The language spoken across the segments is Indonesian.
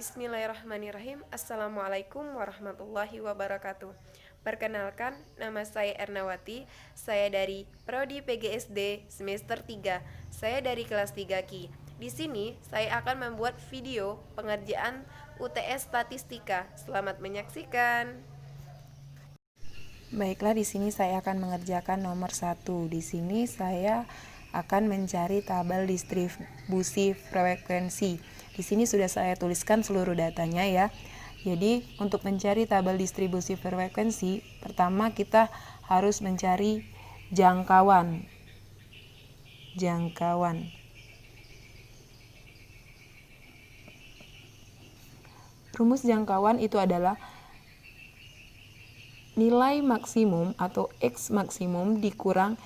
Bismillahirrahmanirrahim. Assalamualaikum warahmatullahi wabarakatuh. Perkenalkan, nama saya Ernawati. Saya dari Prodi PGSD semester 3. Saya dari kelas 3 Ki. Di sini saya akan membuat video pengerjaan UTS Statistika. Selamat menyaksikan. Baiklah, di sini saya akan mengerjakan nomor 1. Di sini saya akan mencari tabel distribusi frekuensi. Di sini sudah saya tuliskan seluruh datanya ya. Jadi, untuk mencari tabel distribusi frekuensi, pertama kita harus mencari jangkauan. Rumus jangkauan itu adalah nilai maksimum atau X maksimum dikurang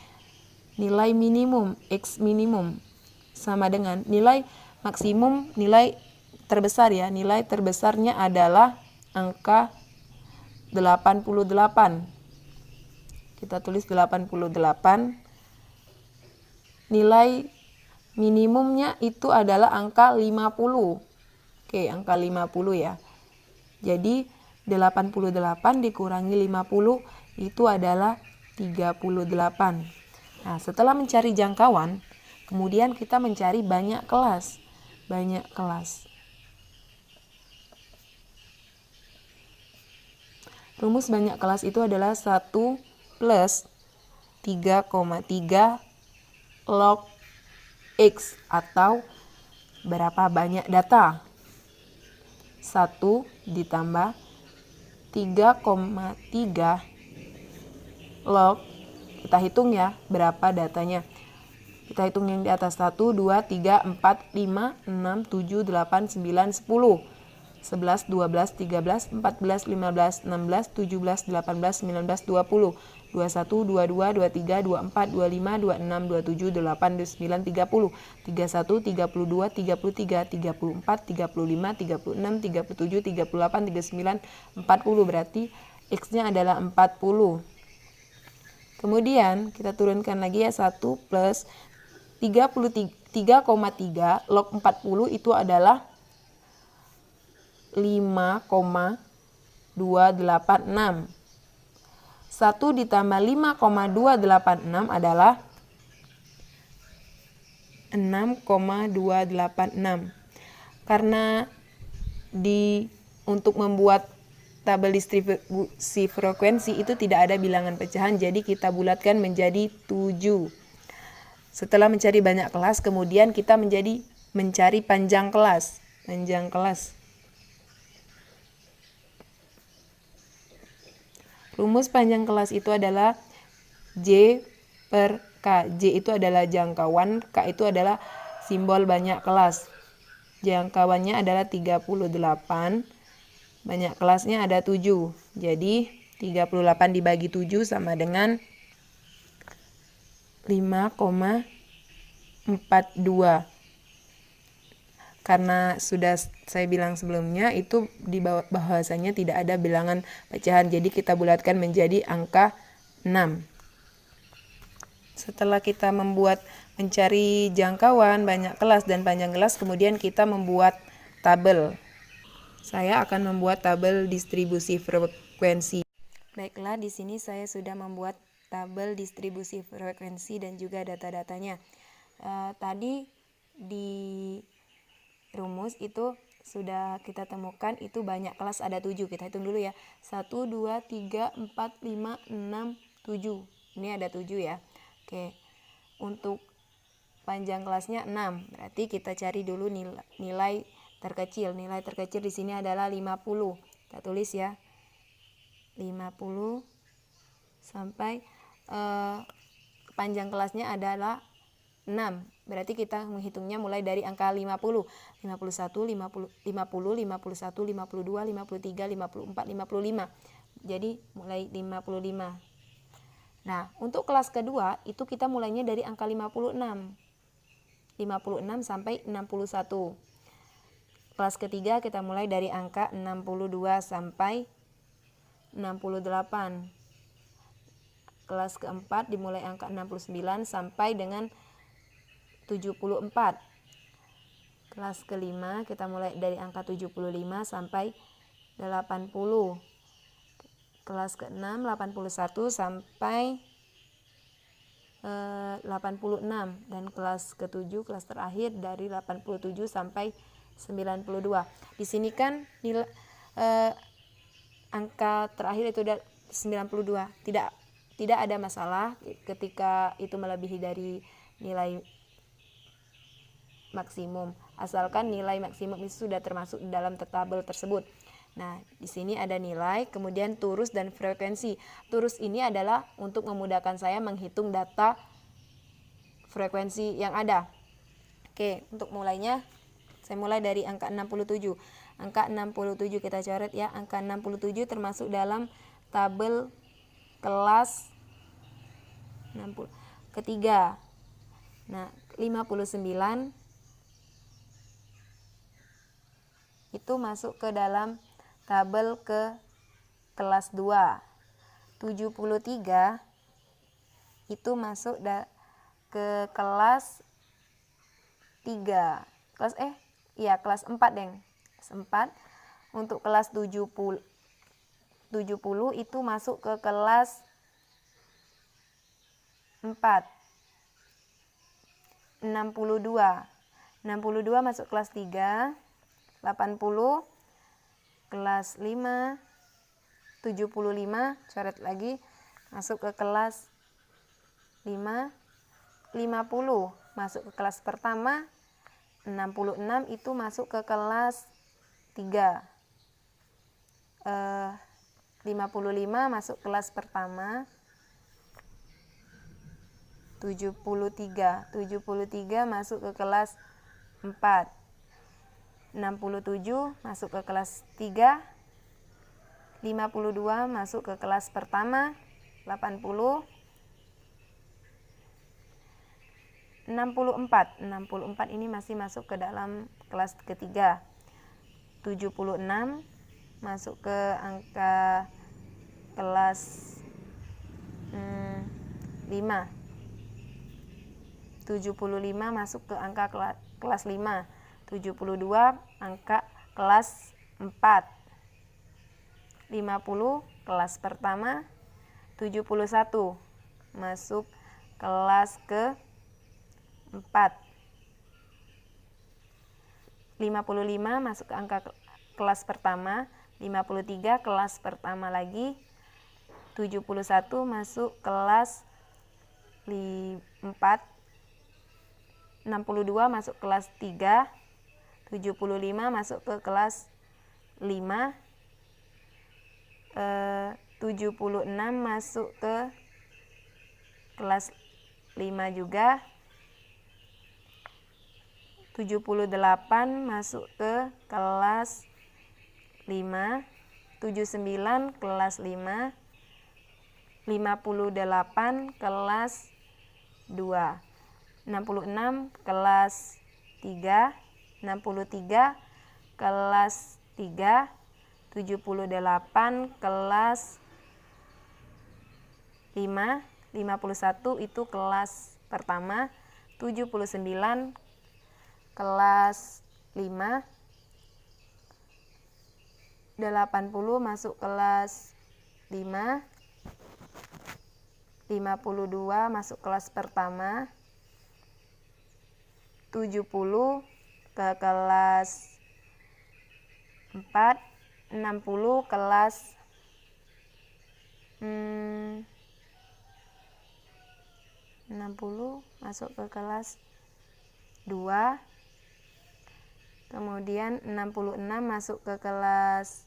nilai minimum X minimum sama dengan nilai maksimum, nilai terbesar ya. Nilai terbesarnya adalah angka 88. Kita tulis 88. Nilai minimumnya itu adalah angka 50. Oke, angka 50 ya. Jadi 88 dikurangi 50 itu adalah 38. Nah, setelah mencari jangkauan, kemudian kita mencari banyak kelas. Rumus banyak kelas itu adalah 1 plus 3,3 log X atau berapa banyak data. 1 ditambah 3,3 log, kita hitung ya berapa datanya. Kita hitung yang di atas 1, 2, 3, 4, 5, 6, 7, 8, 9, 10, 11, 12, 13, 14, 15, 16, 17, 18, 19, 20, 21, 22, 23, 24, 25, 26, 27, 28, 29, 30, 31, 32, 33, 34, 35, 36, 37, 38, 39, 40. Berarti X-nya adalah 40. Kemudian kita turunkan lagi ya, 1 plus 3,3 log 40 itu adalah 5,286. 1 ditambah 5,286 adalah 6,286. Karena untuk membuat tabel distribusi frekuensi itu tidak ada bilangan pecahan, jadi kita bulatkan menjadi 7. Setelah mencari banyak kelas, kemudian kita mencari panjang kelas. Rumus panjang kelas itu adalah J per K. J itu adalah jangkauan, K itu adalah simbol banyak kelas. Jangkauannya adalah 38, banyak kelasnya ada 7. Jadi 38 dibagi 7 sama dengan 5,42. Karena sudah saya bilang sebelumnya itu di bahwasanya tidak ada bilangan pecahan, jadi kita bulatkan menjadi angka 6. Setelah kita mencari jangkauan, banyak kelas, dan panjang kelas, kemudian kita membuat tabel. Saya akan membuat tabel distribusi frekuensi. Baiklah, di sini saya sudah membuat tabel distribusi frekuensi dan juga data-datanya. Tadi di rumus itu sudah kita temukan itu banyak kelas ada 7. Kita hitung dulu ya. 1, 2, 3, 4, 5, 6, 7. Ini ada 7 ya. Oke. Untuk panjang kelasnya 6. Berarti kita cari dulu nilai terkecil. Nilai terkecil di sini adalah 50. Kita tulis ya. 50 sampai panjang kelasnya adalah 6. Berarti kita menghitungnya mulai dari angka 50. 51, 50, 50, 51, 52, 53, 54, 55. Jadi mulai 55. Nah, untuk kelas kedua itu kita mulainya dari angka 56. 56 sampai 61. Kelas ketiga kita mulai dari angka 62 sampai 68. Kelas keempat dimulai angka 69 sampai dengan 74. Kelas kelima kita mulai dari angka 75 sampai 80. Kelas ke-6 81 sampai 86, dan kelas ke-7, kelas terakhir, dari 87 sampai 92. Di sini kan nilai angka terakhir itu 92. Tidak ada masalah ketika itu melebihi dari nilai maksimum, asalkan nilai maksimum itu sudah termasuk dalam tabel tersebut. Nah, di sini ada nilai, kemudian turus dan frekuensi. Turus ini adalah untuk memudahkan saya menghitung data frekuensi yang ada. Oke, untuk mulainya saya mulai dari angka 67. Angka 67 kita coret ya. Angka 67 termasuk dalam tabel kelas 60 ketiga. Nah, 59 itu masuk ke dalam tabel ke kelas 2. 73 itu masuk ke kelas 3. Kelas 4, Deng. Kelas 4. Untuk kelas 70 itu masuk ke kelas 4. 62 masuk kelas 3. 80 kelas 5. 75 coret lagi masuk ke kelas 5. 50 masuk ke kelas pertama. 66 itu masuk ke kelas 3. 55 masuk kelas pertama. 73 masuk ke kelas 4. 67 masuk ke kelas 3. 52 masuk ke kelas pertama. 80. 64 ini masih masuk ke dalam kelas ketiga. 76 masuk ke angka kelas 5. 75 masuk ke angka kelas 5. 72 angka kelas 4. 50 kelas pertama. 71 masuk kelas ke 4. 55 masuk ke angka kelas pertama. 53 kelas pertama lagi. 71 masuk kelas 4. 62 masuk kelas 3. 75 masuk ke kelas 5. 76 masuk ke kelas 5 juga. 78 masuk ke kelas 5. 79 kelas 5. 58 kelas 2. 66 kelas 3. 63 kelas 3. 78 kelas 5. 51 itu kelas pertama. 79 kelas 5. 80 masuk kelas 5. 52 masuk kelas pertama. 70 ke kelas 4. 60 kelas 60 masuk ke kelas 2. Kemudian 66 masuk ke kelas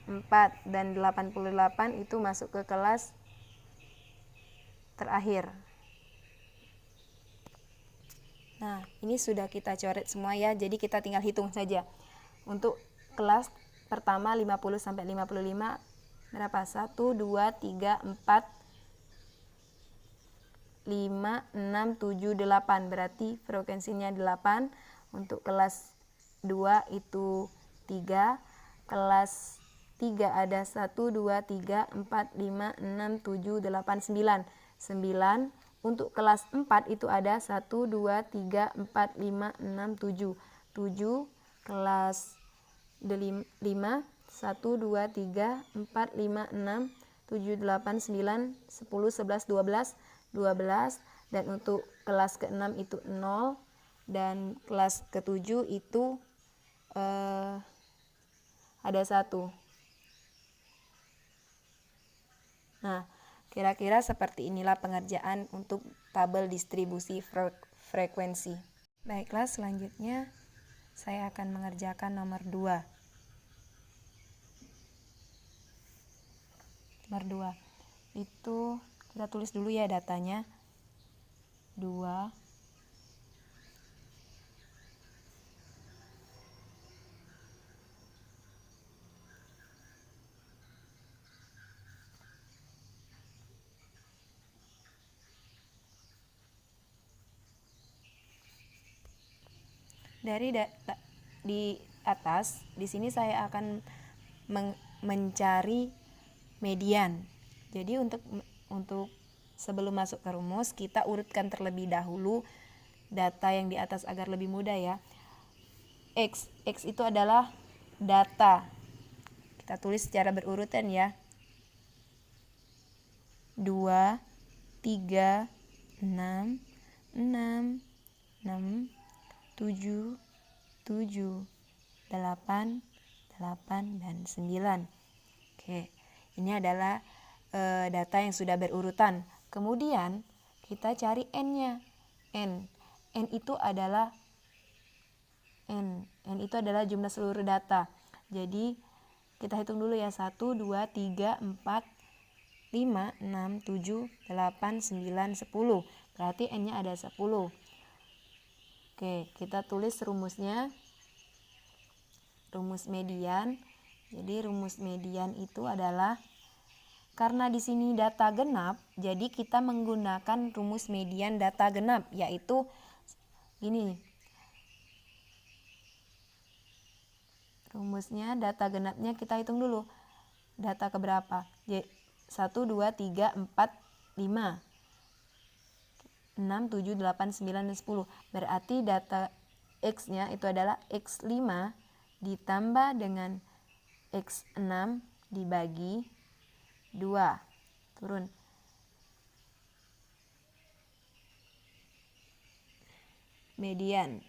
4, dan 88 itu masuk ke kelas terakhir. Nah, ini sudah kita coret semua ya, jadi kita tinggal hitung saja. Untuk kelas pertama 50 sampai 55 berapa? 1 2 3 4 5 6 7 8, berarti frekuensinya 8. Untuk kelas 2 itu 3, kelas 3 ada 1, 2, 3, 4, 5, 6, 7, 8, 9. 9. Untuk kelas 4 itu ada 1, 2, 3, 4, 5, 6, 7. 7. Kelas 5, 1, 2, 3, 4, 5, 6, 7, 8, 9, 10, 11, 12. 12. Dan untuk kelas ke-6 itu 0. Dan kelas ke-7 itu ada 1. Nah, kira-kira seperti inilah pengerjaan untuk tabel distribusi frekuensi. Baiklah, selanjutnya saya akan mengerjakan nomor 2. Nomor 2 itu kita tulis dulu ya datanya. 2 dari di atas. Di sini saya akan mencari median. Jadi untuk sebelum masuk ke rumus, kita urutkan terlebih dahulu data yang di atas agar lebih mudah ya. X itu adalah data. Kita tulis secara berurutan ya. 2, 3, 6, 6, 6, 7, 7, 8, 8, dan 9. Oke, ini adalah data yang sudah berurutan. Kemudian kita cari N-nya. N itu adalah jumlah seluruh data. Jadi kita hitung dulu ya. 1, 2, 3, 4, 5, 6, 7, 8, 9, 10. Berarti N-nya ada 10. Oke, kita tulis rumusnya. Rumus median. Jadi rumus median itu adalah, karena di sini data genap, jadi kita menggunakan rumus median data genap, yaitu gini. Rumusnya data genapnya kita hitung dulu. Data keberapa? 1, 2, 3, 4, 5. 6, 7, 8, 9, dan 10. Berarti data X-nya itu adalah X5 ditambah dengan X6 dibagi 2. Turun. Median.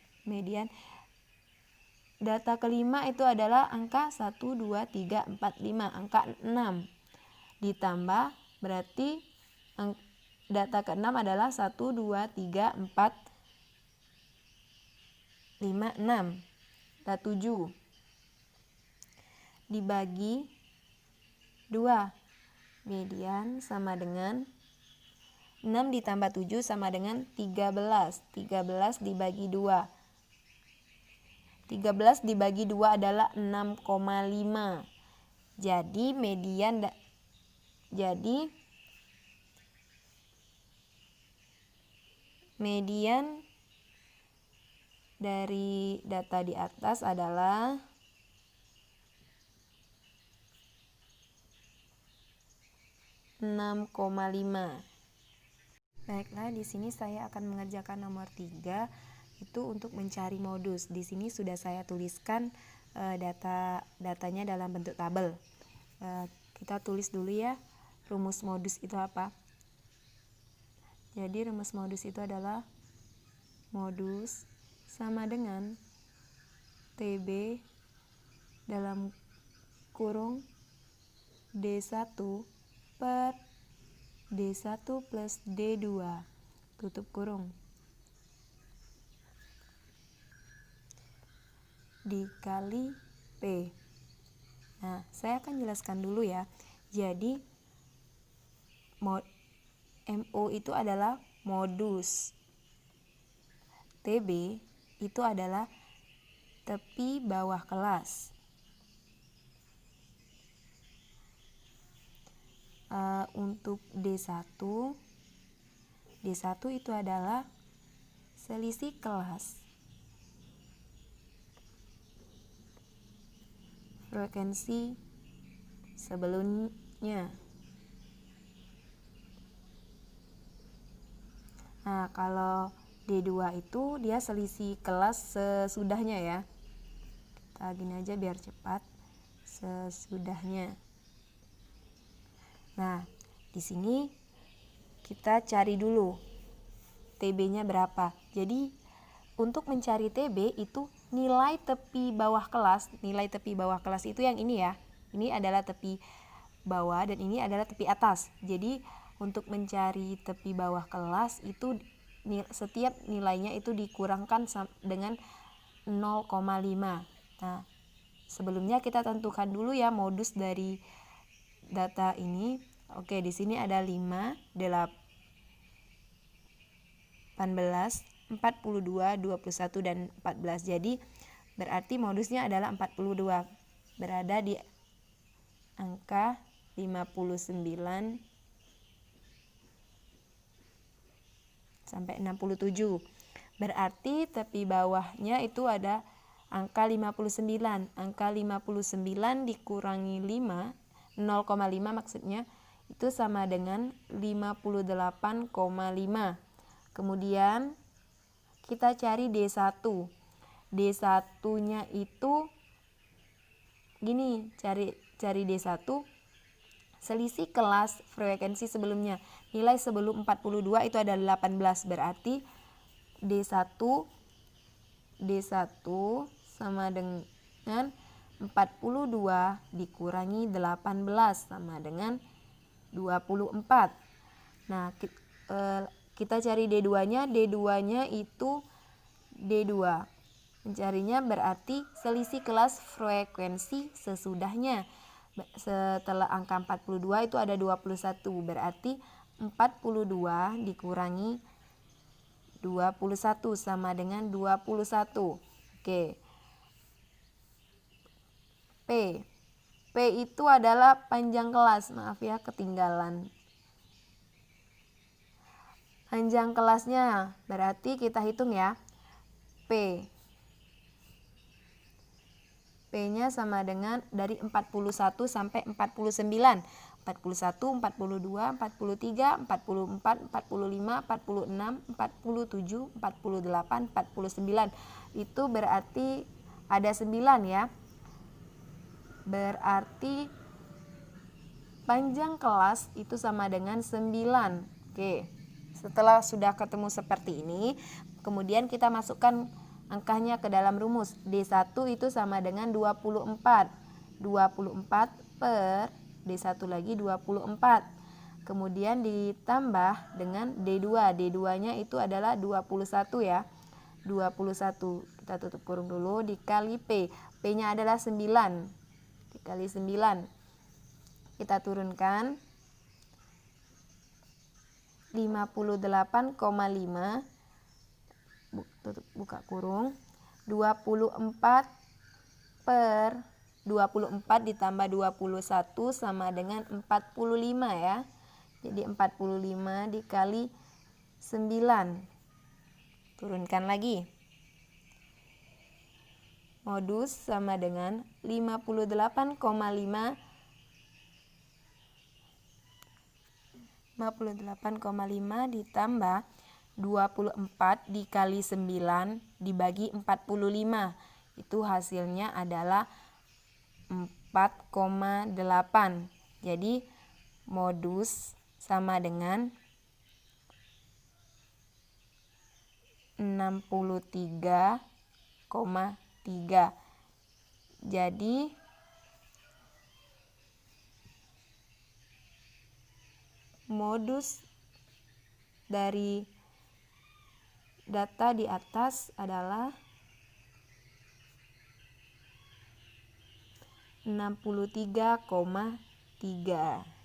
Data kelima itu adalah angka 1, 2, 3, 4, 5. Angka 6. Ditambah berarti data ke-6 adalah 1, 2, 3, 4, 5, 6. Data 7. Dibagi 2. Median sama dengan 6 ditambah 7 sama dengan 13. 13 dibagi 2. 13 dibagi 2 adalah 6,5. Jadi median dari data di atas adalah 6,5. Baiklah, di sini saya akan mengerjakan nomor 3, itu untuk mencari modus. Di sini sudah saya tuliskan datanya dalam bentuk tabel. Kita tulis dulu ya, rumus modus itu apa. Jadi rumus modus itu adalah modus sama dengan TB dalam kurung D1 per D1 plus D2 tutup kurung dikali P. Nah, saya akan jelaskan dulu ya. Jadi MO itu adalah modus. TB itu adalah tepi bawah kelas. Untuk D1 itu adalah selisih kelas. Frekuensi sebelumnya. Nah, kalau D2 itu dia selisih kelas sesudahnya ya. Kita gini aja biar cepat. Sesudahnya. Nah, di sini kita cari dulu TB-nya berapa. Jadi, untuk mencari TB itu nilai tepi bawah kelas. Nilai tepi bawah kelas itu yang ini ya. Ini adalah tepi bawah dan ini adalah tepi atas. Jadi, untuk mencari tepi bawah kelas itu setiap nilainya itu dikurangkan dengan 0,5. Nah, sebelumnya kita tentukan dulu ya modus dari data ini. Oke, di sini ada 5, 18, 42, 21 dan 14. Jadi berarti modusnya adalah 42. Berada di angka 59 sampai 67. Berarti tepi bawahnya itu ada angka 59. Angka 59 dikurangi 5, 0,5 maksudnya, itu sama dengan 58,5. Kemudian kita cari D1. D1-nya itu gini, cari D1 selisih kelas frekuensi sebelumnya. Nilai sebelum 42 itu ada 18, berarti D1 sama dengan 42 dikurangi 18 sama dengan 24. Nah, kita cari D2-nya. D2-nya itu D2. Mencarinya berarti selisih kelas frekuensi sesudahnya. Setelah angka 42 itu ada 21. Berarti 42 dikurangi 21 sama dengan 21. Oke. P itu adalah panjang kelas. Maaf ya, ketinggalan. Panjang kelasnya berarti kita hitung ya. P-nya sama dengan dari 41 sampai 49. 41, 42, 43, 44, 45, 46, 47, 48, 49. Itu berarti ada 9 ya. Berarti panjang kelas itu sama dengan 9. Oke. Setelah sudah ketemu seperti ini, kemudian kita masukkan angkanya ke dalam rumus. D1 itu sama dengan 24. 24 per D1 lagi 24. Kemudian ditambah dengan D2. D2-nya itu adalah 21 ya. 21. Kita tutup kurung dulu dikali P. P-nya adalah 9. Dikali 9. Kita turunkan 58,5 buka kurung 24 per 24 ditambah 21 sama dengan 45 ya. Jadi 45 dikali 9. Turunkan lagi. Modus sama dengan 58,5 ditambah 24 dikali 9 dibagi 45. Itu hasilnya adalah 4,8. Jadi modus sama dengan 63,3. Jadi modus dari data di atas adalah 63,3.